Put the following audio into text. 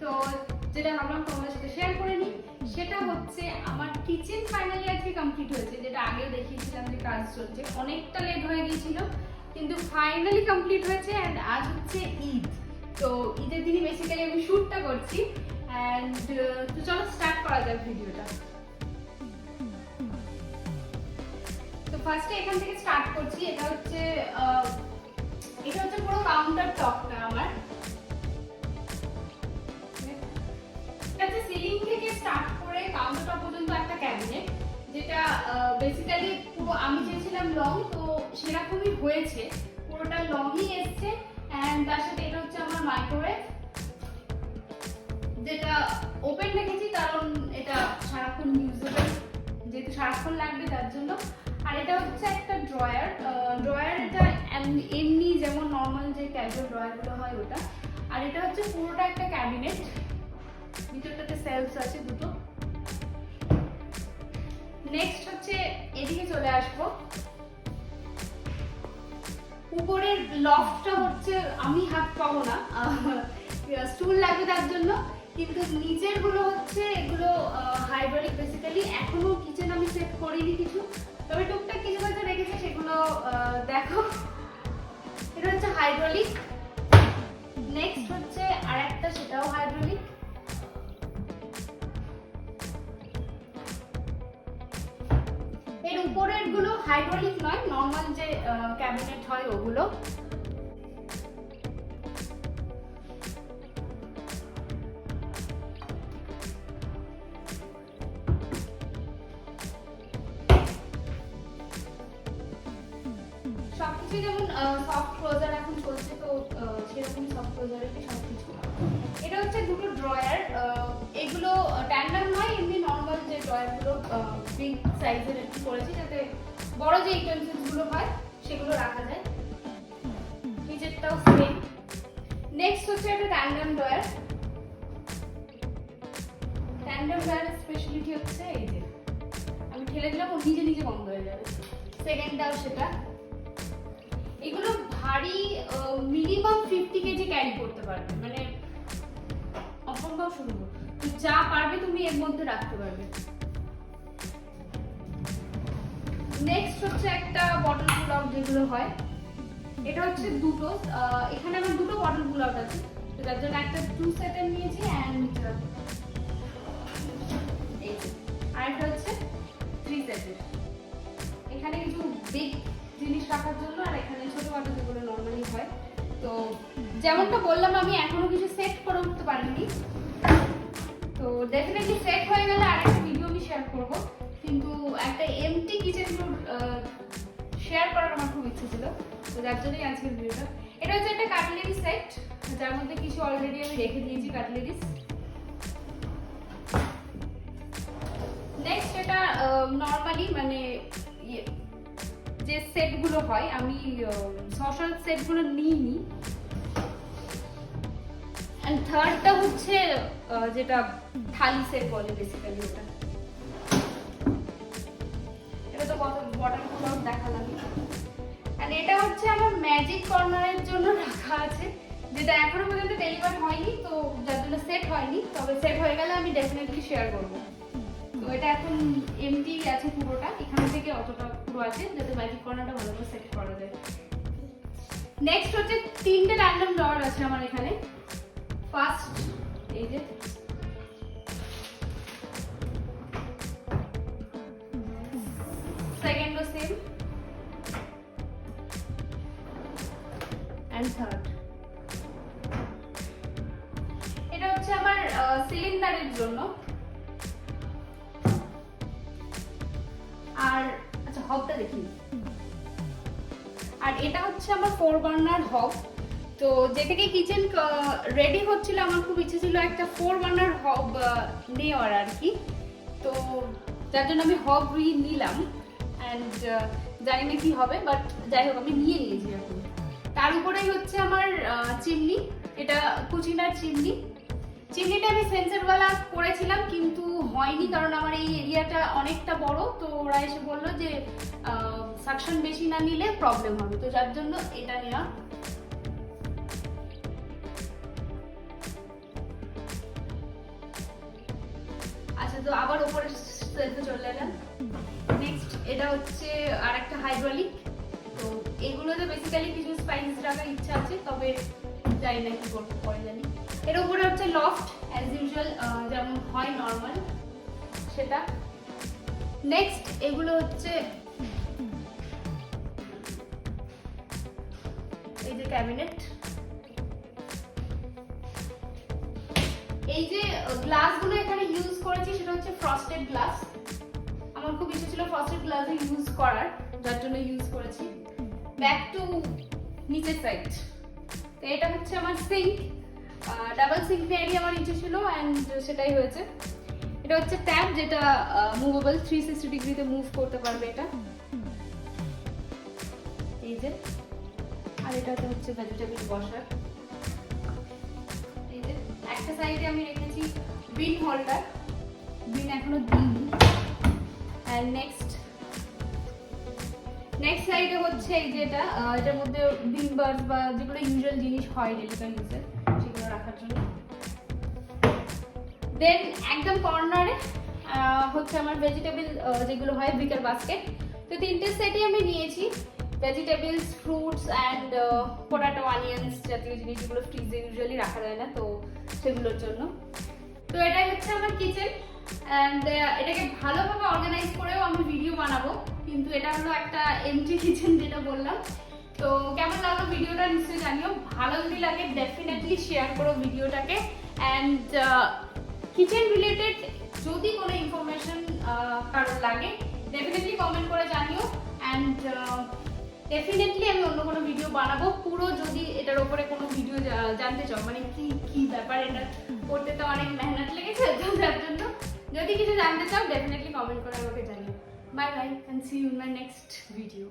তো যেটা ভাবলাম তোমাদের সাথে শেয়ার করে নিই, সেটা হচ্ছে আমার কিচেন ফাইনালি আজকে কমপ্লিট হয়েছে। যেটা আগেও দেখিয়েছিলাম যে কাজ চলছে, অনেকটা লেট হয়ে গিয়েছিল কিন্তু ফাইনালি কমপ্লিট হয়েছে। অ্যান্ড আজ হচ্ছে ঈদ, তো ঈদের দিনই বেসিক্যালি আমি শ্যুটটা করছি। অ্যান্ড তো চলো স্টার্ট করা যাক ভিডিওটা। তো ফার্স্টে এখান থেকে স্টার্ট করছি। এটা হচ্ছে পুরো কাউন্টার টপটা আমার। এটা হচ্ছে সিলিং থেকে স্টার্ট করে কাউন্টার টপ পর্যন্ত একটা ক্যাবিনেট, যেটা বেসিক্যালি পুরো আমি চেয়েছিলাম লং, তো সেরকমই হয়েছে, পুরোটা লংই এসছে। অ্যান্ড তার সাথে এটা হচ্ছে আমার মাইক্রোওয়েভ, যেটা ওপেন রেখেছি কারণ এটা সারাক্ষণ ইউজেবল, যেহেতু সারাক্ষণ লাগবে তার জন্য। আর এটা হচ্ছে একটা ড্রয়ার। এটা এমনি যেমন নর্মাল যে ক্যাজুয়াল ড্রয়ারগুলো হয় ওটা। আর এটা হচ্ছে পুরোটা একটা ক্যাবিনেট, ভিতরটাতে সেলফস আছে দুটো। নেক্সট হচ্ছে এদিকে চলে আসবো। উপরের লফটটা হচ্ছে আমি হাত পাবো না, স্টুল লাগবে তার জন্য, কিন্তু নিচের গুলো হচ্ছে এগুলো হাইড্রোলিক বেসিক্যালি। এখনো কিচেন আমি সেট করিনি কিছু, তবে টুকটাক কিছু হয়তো রেখেছে, সেগুলো দেখো। এটা হচ্ছে হাইড্রোলিক। নেক্সট হচ্ছে আরেকটা, সেটাও হাইড্রোলিক। এর উপরের গুলো হাইড্রোলিক নয়, নর্মাল যে ক্যাবিনেট হয় ওগুলো। সবকিছু যেমন সফট ক্লোজার এখন চলছে, তো সেরকম সফট ক্লোজারের সবকিছু। এটা হচ্ছে দুটো ড্রয়ার, এগুলো ট্যান্ডাম নয়, এমনি নর্মাল যে ড্রয়ারগুলো বিগ সাইজের একটু করেছি, যাতে বড় যে ইউটেন্সিলস গুলো হয় সেগুলো রাখা যায়। নিচেরটাও সেম। নেক্সট হচ্ছে একটা ট্যান্ডাম ড্রয়ার। ট্যান্ডাম ড্রয়ারের স্পেশালিটি হচ্ছে এই যে আমি ঠেলে দিলাম ও নিজে নিজে বন্ধ হয়ে যাবে। সেকেন্ডটাও সেটা। এগুলো ভারী, মিনিমাম 50 কেজি ক্যারি করতে পারবে, মানে অসম্ভব সুন্দর। যা পারবে তুমি এর মধ্যে রাখতে পারবে। নেক্সট হচ্ছে একটা বটল পুল আউট যেগুলো হয়, এটা হচ্ছে দুটো। এখানে আমার দুটো বটল পুল আউট আছে, তো তার জন্য একটা 2 সেটের নিয়েছি। অ্যান্ড আরেকটা হচ্ছে 3 সেটের। এখানে কিছু বিগ জিনিস রাখার জন্য, আর এখানে ছোটখাটো যেগুলো নর্মালি হয়। তো যেমনটা বললাম, আমি এখনো কিছু সেট করে উঠতে পারিনি, তো ডেফিনেটলি সেট হয়ে গেলে আরেকটা ভিডিও আমি শেয়ার করব। কিন্তু একটা এমটি কিচেন ট্যুর শেয়ার করার আমার খুব ইচ্ছে ছিল, তো যার জন্যই আজকের ভিডিওটা। এটা হচ্ছে একটা কাটলেরি সেট, যার মধ্যে কিছু অলরেডি আমি রেখে দিয়েছি কাটলেরিস। নেক্সট এটা নর্মালি মানে যে সেটগুলো হয়, আমি সশাল সেটগুলো নিইনি। এন্ড থার্ডটা হচ্ছে যেটা থালি সেট বলে বেসিক্যালি, ওটা। এটা তো কত বটল পুল আউট দেখালাম। এন্ড এটা হচ্ছে আমার ম্যাজিক কর্নারের জন্য রাখা আছে, যেটা এখনো পর্যন্ত ডেলিভার হয়নি, তো যার জন্য সেট হয়নি, তবে সেট হয়ে গেলে আমি ডেফিনেটলি শেয়ার করবো। তো এটা এখন এমটি আছে পুরোটা, এখান থেকে অতটা পুরো আছে যাতে ম্যাজিক কর্নারটা ভালো করে সেট করা যায়। নেক্সট হচ্ছে 3টে র্যান্ডম ড্রয়ার আছে আমার এখানে। ফার্স্ট এই যে, সেকেন্ডও সেম, এন্ড থার্ড। এটা হচ্ছে আমার সিলিন্ডারের জন্য। আর আচ্ছা, হবটা দেখি। আর এটা হচ্ছে আমার 4 বার্নার হব। তো যে থেকে কিচেন রেডি হচ্ছিল, আমার খুব ইচ্ছে ছিল একটা 4 বার্নার হব নেওয়ার আর কি। তো যার জন্য আমি হব নিলাম। অ্যান্ড জানি না কি হবে, বাট যাই হোক আমি নিয়ে নিয়েছি এখন। তার উপরেই হচ্ছে আমার চিমনি, এটা কুচিনার চিমনি। চিমনিটা আমি সেন্সারওয়ালা করেছিলাম কিন্তু হয়নি, কারণ আমার এই এরিয়াটা অনেকটা বড়, তো ওরা এসে বললো যে সাকশন বেশি না নিলে প্রবলেম হবে, তো যার জন্য এটা নেওয়া। তো আবার ওপরে সেলফে চলে এলাম। নেক্সট এটা হচ্ছে আর একটা হাইড্রোলিক। তো এগুলোতে বেসিক্যালি কিছু স্পাইসেস রাখার ইচ্ছা আছে, তবে জানি না কি করবো, পরে জানি। এর উপরে হচ্ছে লফট অ্যাজ ইউজুয়াল, যেমন হয় নর্মাল সেটা। নেক্সট এগুলো হচ্ছে এই যে ক্যাবিনেট। এই যে গ্লাসগুলো এখানে ইউজ করেছি সেটা হচ্ছে ফ্রস্টেড গ্লাস। আমার খুব ইচ্ছে ছিল ফ্রস্টেড গ্লাস ইউজ করার, যার জন্য ইউজ করেছি। ব্যাক টু নিচের সাইড। তো এটা হচ্ছে আমার সিঙ্ক, ডাবল সিঙ্ক নেয়ারই আমার ইচ্ছে ছিল অ্যান্ড সেটাই হয়েছে। এটা হচ্ছে ট্যাব, যেটা মুভেবল, 360 ডিগ্রিতে মুভ করতে পারবে এটা, এই যে। আর এটাতে হচ্ছে ভেজিটেবল বসার। এই যে একটা সাইডে আমি রেখেছি বিন হোল্ডার, বিন এখনো দিইনি। অ্যান্ড নেক্সট সাইডে হচ্ছে এই যেটা, এটার মধ্যে বিন বার্স বা যেগুলো ইউজুয়াল জিনিস হয় ডেলিভারি ইউজের, সেগুলো রাখার জন্য। দেন একদম কর্নারে হচ্ছে আমার ভেজিটেবল যেগুলো হয় উইকার বাস্কেট। তো তিনটে সেটই আমি নিয়েছি, ভেজিটেবলস, ফ্রুটস অ্যান্ড পোটাটো, অনিয়ন্স জাতীয় জিনিসগুলো ফ্রিজে ইউজুয়ালি রাখা যায় না, তো সেগুলোর জন্য। তো এটাই হচ্ছে আমার কিচেন অ্যান্ড এটাকে ভালোভাবে অর্গানাইজ করেও আমি ভিডিও বানাবো, কিন্তু এটা হলো একটা এমটি কিচেন যেটা বললাম। তো কেমন লাগলো ভিডিওটা নিশ্চয়ই জানিও। ভালো যদি লাগে ডেফিনেটলি শেয়ার করো ভিডিওটাকে। অ্যান্ড কিচেন রিলেটেড যদি কোনো ইনফরমেশন কারোর লাগে ডেফিনেটলি কমেন্ট করে জানিও। অ্যান্ড ডেফিনেটলি আমি অন্য কোনো ভিডিও বানাবো। পুরো যদি এটার উপরে কোনো ভিডিও জানতে চাও, মানে কি কি ব্যাপার, এটা করতে তো অনেক মেহনত লেগেছে, তো তার জন্য যদি কিছু জানতে চাও ডেফিনেটলি কমেন্ট করে আমাকে জানিও। Bye bye, and see you in my next video.